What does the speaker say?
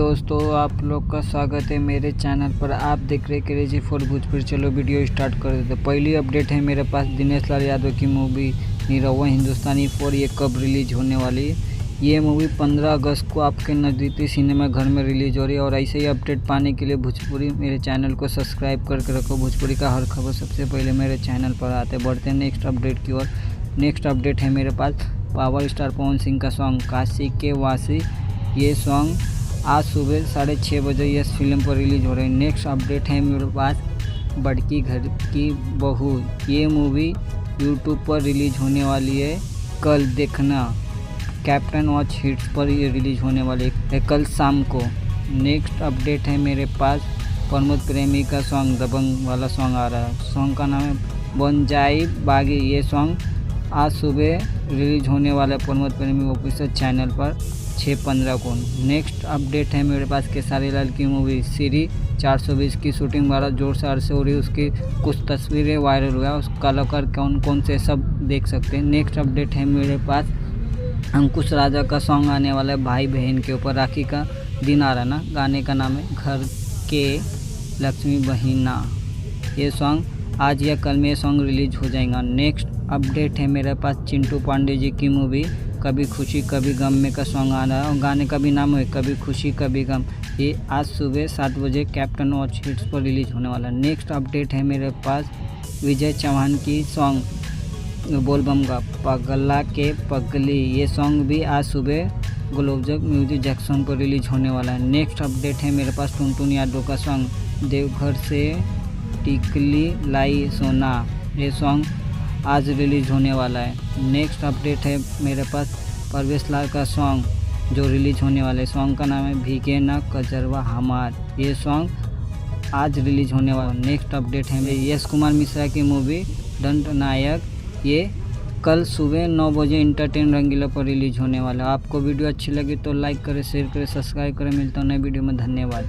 दोस्तों, आप लोग का स्वागत है मेरे चैनल पर। आप देख रहे क्रेजी फॉर भोजपुरी। चलो वीडियो स्टार्ट कर देते। पहली अपडेट है मेरे पास दिनेश लाल यादव की मूवी निरहुआ हिंदुस्तानी 4 ये कब रिलीज होने वाली है। ये मूवी 15 अगस्त को आपके नज़दीकी सिनेमा घर में रिलीज हो रही है। और ऐसे ही अपडेट पाने के लिए भोजपुरी मेरे चैनल को सब्सक्राइब करके रखो। भोजपुरी का हर खबर सबसे पहले मेरे चैनल पर आते। बढ़ते हैं नेक्स्ट अपडेट की ओर। नेक्स्ट अपडेट है मेरे पास पावर स्टार पवन सिंह का सॉन्ग काशी के वासी। ये सॉन्ग आज सुबह 6:30 बजे यस फिल्म पर रिलीज हो रही है। नेक्स्ट अपडेट है मेरे पास बड़की घर की बहू। ये मूवी यूट्यूब पर रिलीज होने वाली है। कल देखना कैप्टन वॉच हिट्स पर ये रिलीज होने वाली है कल शाम को। नेक्स्ट अपडेट है मेरे पास प्रमोद प्रेमी का सॉन्ग दबंग वाला सॉन्ग आ रहा है। सॉन्ग का नाम है बन जाई बागी। ये सॉन्ग आज सुबह रिलीज होने वाला है प्रमोद प्रेमी ऑफिशियल चैनल पर 6:15 को। नेक्स्ट अपडेट है मेरे पास खेसारी लाल की मूवी सीरी 420 की शूटिंग भारत जोर शोर से हो रही है। उसकी कुछ तस्वीरें वायरल हुआ है। उस कलाकार कौन कौन से सब देख सकते हैं। नेक्स्ट अपडेट है मेरे पास अंकुश राजा का सॉन्ग आने वाला है भाई बहन के ऊपर। राखी का दिन आ रहा है ना। गाने का नाम है घर के लक्ष्मी बहिना। ये सॉन्ग आज या कल में ये सॉन्ग रिलीज हो जाएगा। नेक्स्ट अपडेट है मेरे पास चिंटू पांडे जी की मूवी कभी खुशी कभी गम में का सॉन्ग आ रहा है। और गाने का भी नाम है कभी खुशी कभी गम। ये आज सुबह 7 बजे कैप्टन वॉच हिट्स पर रिलीज होने वाला है। नेक्स्ट अपडेट है मेरे पास विजय चौहान की सॉन्ग बोलबम का पगला के पगली। ये सॉन्ग भी आज सुबह ग्लोबल म्यूजिक जैक्सन पर रिलीज होने वाला है। नेक्स्ट अपडेट है मेरे पास टुनटुन यादव का सॉन्ग देवघर से टिकली लाई सोना। ये सॉन्ग आज रिलीज होने वाला है। नेक्स्ट अपडेट है मेरे पास परवेश लाल का सॉन्ग जो रिलीज होने वाला है। सॉन्ग का नाम है भीगे ना कजरवा हमार। ये सॉन्ग आज रिलीज होने वाला है। नेक्स्ट अपडेट है यश कुमार मिश्रा की मूवी दंड नायक। ये कल सुबह 9 बजे इंटरटेन रंगीला पर रिलीज होने वाला है। आपको वीडियो अच्छी लगी तो लाइक करें, शेयर करें, सब्सक्राइब करें। मिलता हूँ नए वीडियो में। धन्यवाद।